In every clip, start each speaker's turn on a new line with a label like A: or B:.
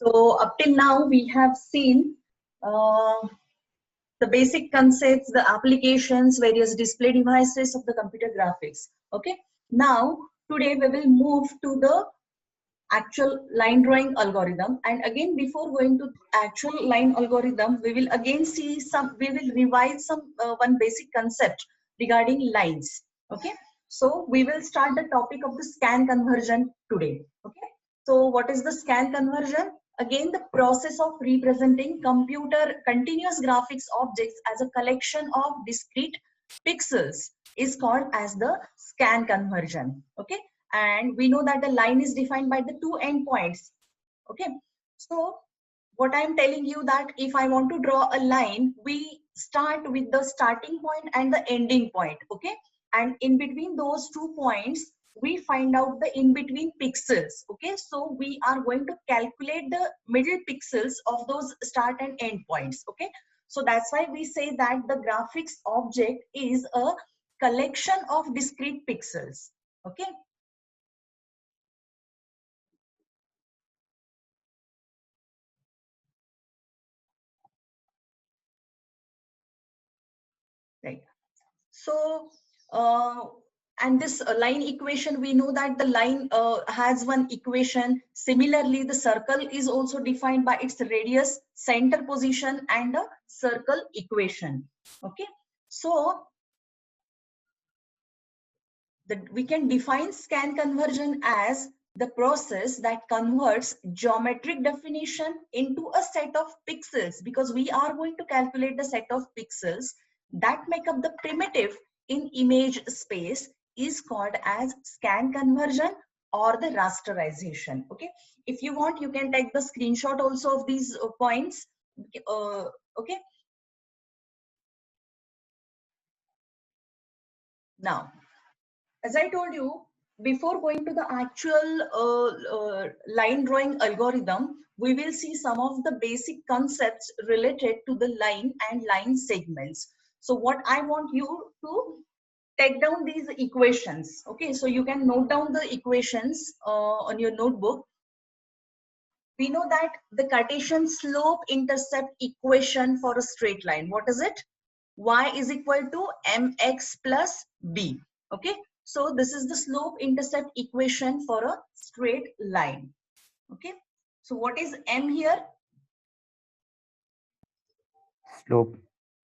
A: So up till now, we have seen the basic concepts, the applications, various display devices of the computer graphics. Okay. Now, today we will move to the actual line drawing algorithm. And again, before going to actual line algorithm, we will again see we will revise one basic concept regarding lines. Okay. So we will start the topic of the scan conversion today. Okay. So what is the scan conversion? Again, the process of representing computer continuous graphics objects as a collection of discrete pixels is called as the scan conversion. Okay. And we know that the line is defined by the two endpoints. Okay. So what I'm telling you that if I want to draw a line, we start with the starting point and the ending point. Okay. And in between those 2 points, we find out the in between pixels. Okay. So we are going to calculate the middle pixels of those start and end points. Okay. So that's why we say that the graphics object is a collection of discrete pixels. Okay. Right. So, and this line equation, we know that the line has one equation. Similarly, the circle is also defined by its radius, center position, and a circle equation. Okay. So, we can define scan conversion as the process that converts geometric definition into a set of pixels, because we are going to calculate the set of pixels that make up the primitive in image space is called as scan conversion or the rasterization. Okay, if you want, you can take the screenshot also of these points. Okay, now as I told you, before going to the actual line drawing algorithm, we will see some of the basic concepts related to the line and line segments. So what I want you to take down these equations. Okay, so you can note down the equations on your notebook. We know that the Cartesian slope intercept equation for a straight line, what is it? Y is equal to mx plus b. Okay, so this is the slope intercept equation for a straight line. Okay, so what is m here?
B: Slope.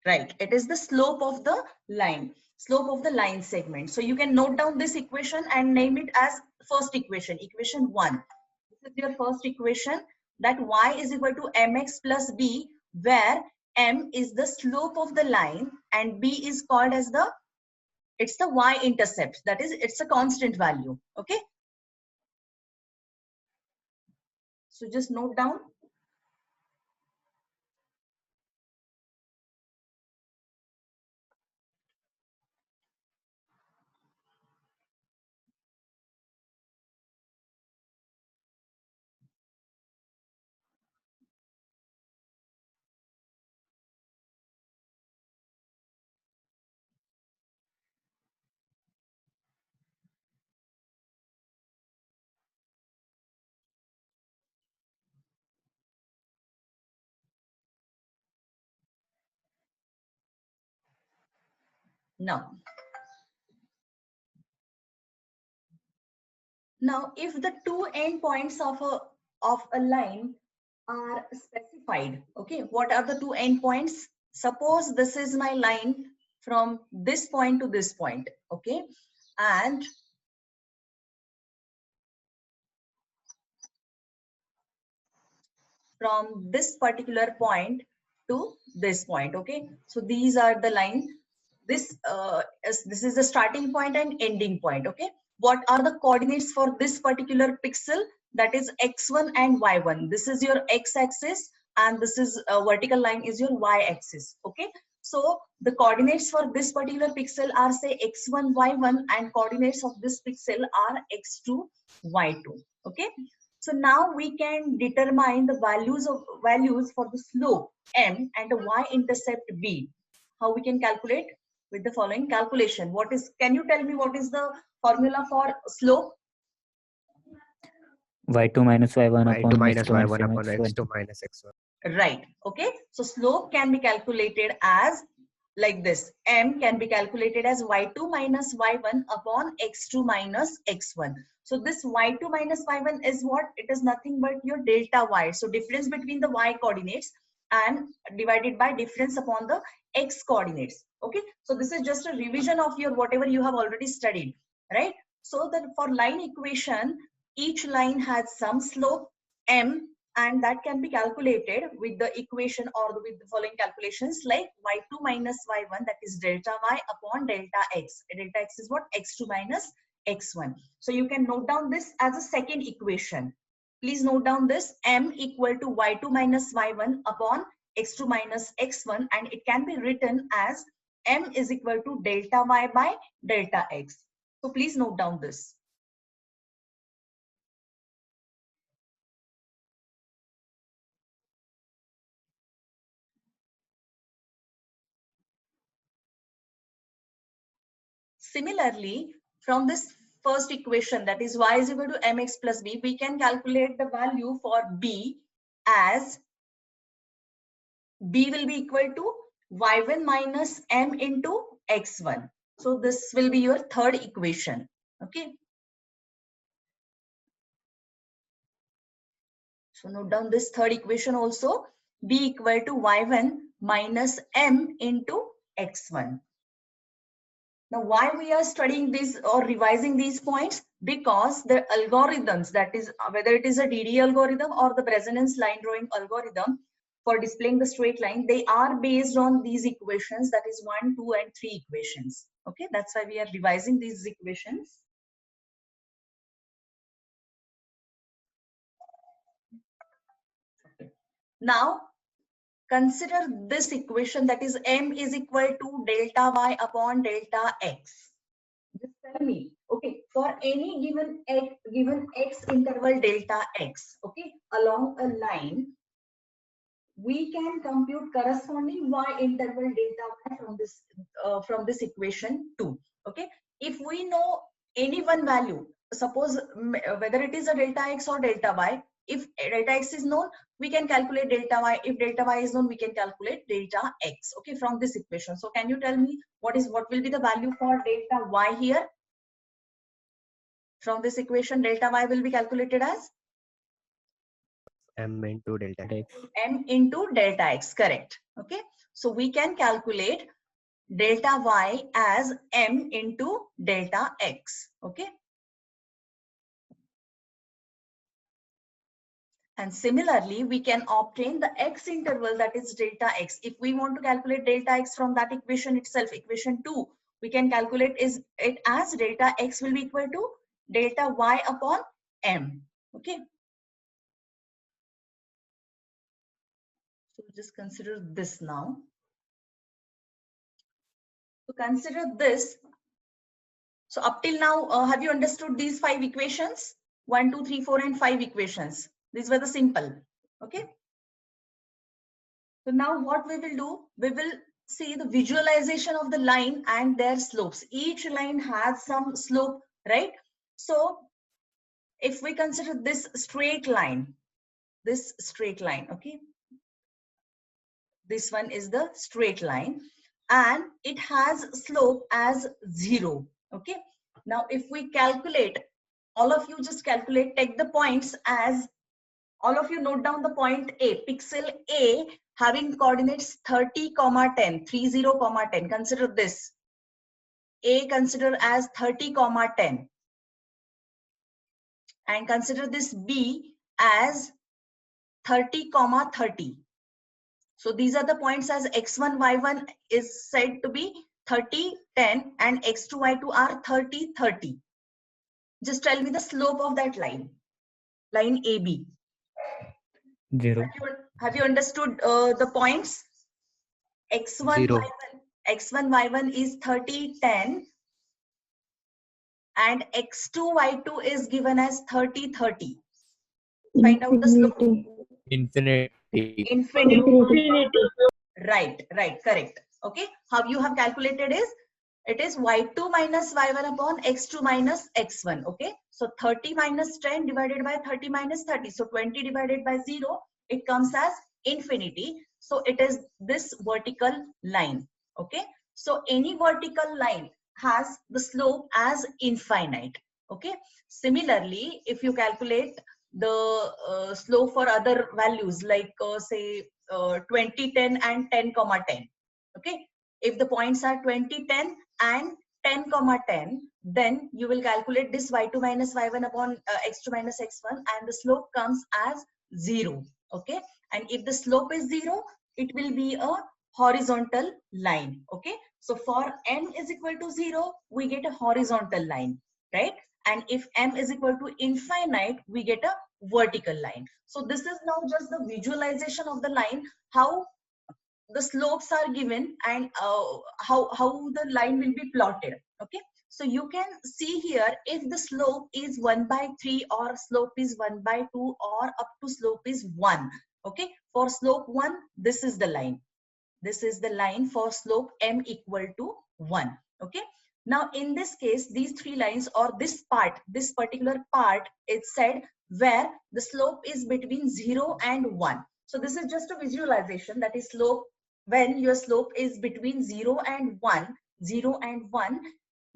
A: Right, it is the slope of the line segment. So you can note down this equation and name it as first equation, equation 1. This is your first equation, that y is equal to mx plus b, where m is the slope of the line and b is called as it's the y-intercept, that is, it's a constant value. Okay, so just note down. Now if the two endpoints of a line are specified, okay, what are the two endpoints? Suppose this is my line from this point to this point. Okay, and from this particular point to this point. Okay, so these are the line. This is the starting point and ending point. Okay, what are the coordinates for this particular pixel? That is x1 and y1. This is your x-axis and this is vertical line is your y-axis. Okay, so the coordinates for this particular pixel are say x1 y1 and coordinates of this pixel are x2 y2. Okay, so now we can determine the values for the slope m and the y-intercept b. How we can calculate? With the following calculation. Can you tell me what is the formula for slope?
B: y2 minus y1 upon
C: y2 minus
B: x2
C: y1 upon
B: x1.
C: x2 minus x1.
A: Right. Okay. So slope can be calculated as like this. M can be calculated as y2 minus y1 upon x2 minus x1. So this y2 minus y1 is what? It is nothing but your delta y. So difference between the y coordinates and divided by difference upon the x coordinates. Okay. So this is just a revision of your whatever you have already studied, right? So that for line equation, each line has some slope m, and that can be calculated with the equation or with the following calculations like y2 minus y1, that is delta y upon delta x. Delta x is what? x2 minus x1. So you can note down this as a second equation. Please note down this m equal to y2 minus y1 upon x2 minus x1, and it can be written as m is equal to delta y by delta x. So please note down this. Similarly, from this first equation, that is y is equal to mx plus b, we can calculate the value for b as b will be equal to y1 minus m into x1. So this will be your third equation. Okay. So note down this third equation also, b equal to y1 minus m into x1. Now, why we are studying this or revising these points? Because the algorithms, that is whether it is a DD algorithm or the resonance line drawing algorithm for displaying the straight line, they are based on these equations, that is 1, 2, and 3 equations. Okay, that's why we are revising these equations. Okay. Now, consider this equation, that is m is equal to delta y upon delta x. Just tell me, okay, for any given x interval delta x, okay, along a line, we can compute corresponding y interval delta y from this equation too. Okay, if we know any one value, suppose whether it is a delta x or delta y, if delta x is known, we can calculate delta y. If delta y is known, we can calculate delta x. Okay, from this equation. So can you tell me what will be the value for delta y here? From this equation, delta y will be calculated as
C: m into delta x.
A: m into delta x, correct. Okay, so we can calculate delta y as m into delta x. Okay, and similarly we can obtain the x interval, that is delta x. If we want to calculate delta x from that equation itself, equation 2, we can calculate it as delta x will be equal to delta y upon m. Okay, so just consider this now. So consider this. So up till now, have you understood these 5 equations? 1, 2, 3, 4, and 5 equations. These were the simple. Okay. So now what we will do, we will see the visualization of the line and their slopes. Each line has some slope, right? So if we consider this straight line, okay, this one is the straight line and it has slope as 0. Okay, now if we calculate, all of you just calculate, take the points as, all of you note down the point A, pixel A having coordinates 30, 10, 30, 10. Consider this. A consider as 30, 10. And consider this B as 30, 30. So these are the points as x1, y1 is said to be 30, 10 and x2, y2 are 30, 30. Just tell me the slope of that line AB.
B: 0.
A: Have you understood the points? X1,
C: 0.
A: Y1, Y1 is 30, 10 and X2, Y2 is given as 30, 30. Find out the slope.
C: Infinity.
A: Infinity. Right, correct. Okay, how you have calculated is, It is y2 minus y1 upon x2 minus x1. Okay, so 30 minus 10 divided by 30 minus 30. So 20 divided by 0, it comes as infinity. So it is this vertical line. Okay, so any vertical line has the slope as infinite. Okay, similarly, if you calculate the slope for other values like say 20, 10 and 10 comma 10. Okay, if the points are 20, 10 and 10 comma 10, then you will calculate this y2 minus y1 upon x2 minus x1, and the slope comes as 0. Okay, and if the slope is 0, it will be a horizontal line. Okay, so for m is equal to 0, we get a horizontal line, right? And if m is equal to infinite, we get a vertical line. So this is now just the visualization of the line, how the slopes are given, and how the line will be plotted. Okay, so you can see here, if the slope is 1 by 3 or slope is 1 by 2 or up to slope is 1. Okay, for slope 1, this is the line. This is the line for slope m equal to 1. Okay, now in this case, these three lines or this part, this particular part is said where the slope is between 0 and 1. So this is just a visualization, that is slope, when your slope is between 0 and 1, 0 and 1,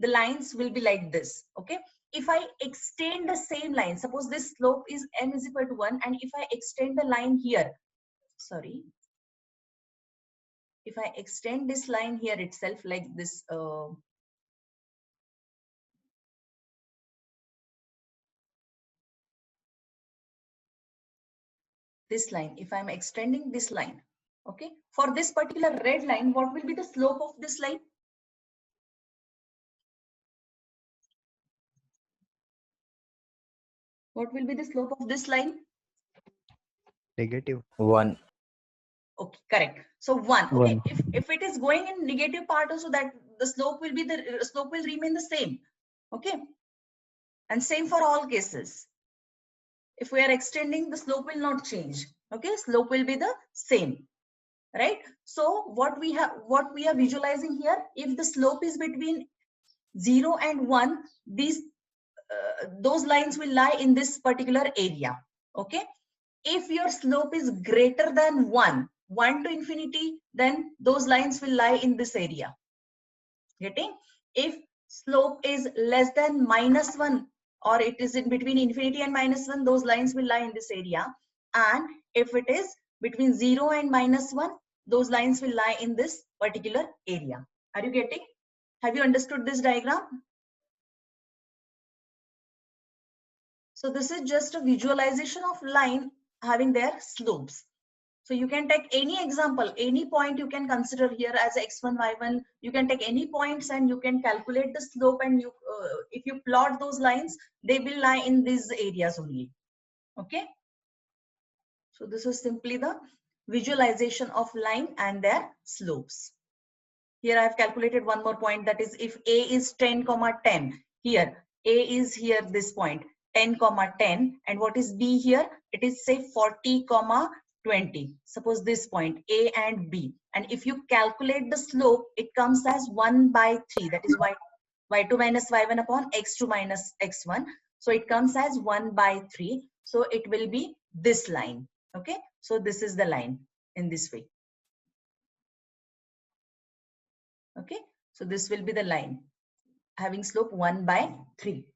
A: the lines will be like this. Okay, if I extend the same line, suppose this slope is m is equal to 1, and if I extend the line here, sorry, if I extend this line here itself like this, this line, if I'm extending this line, okay, for this particular red line, what will be the slope of this line? What will be the slope of this line?
C: Negative.
B: 1.
A: Okay, correct. So 1. Okay,
B: 1.
A: if it is going in negative part also, that the slope will be, the slope will remain the same. Okay, and same for all cases. If we are extending, the slope will not change. Okay, slope will be the same, right? So what we are visualizing here, if the slope is between 0 and 1, these those lines will lie in this particular area. Okay, if your slope is greater than 1 to infinity, then those lines will lie in this area. Getting? If slope is less than -1, or it is in between infinity and -1, those lines will lie in this area. And if it is between 0 and -1, those lines will lie in this particular area. Are you getting? Have you understood this diagram? So this is just a visualization of line having their slopes. So you can take any example, any point you can consider here as x1, y1. You can take any points and you can calculate the slope, and you, if you plot those lines, they will lie in these areas only. Okay. So this is simply the visualization of line and their slopes. Here I have calculated one more point, that is if A is 10 comma 10, here A is here this point 10 comma 10, and what is B here? It is say 40 comma 20. Suppose this point A and B, and if you calculate the slope, it comes as 1 by 3, that is y2 minus y1 upon x2 minus x1. So it comes as 1 by 3. So it will be this line. Okay, so this is the line in this way. Okay, so this will be the line having slope 1 by 3.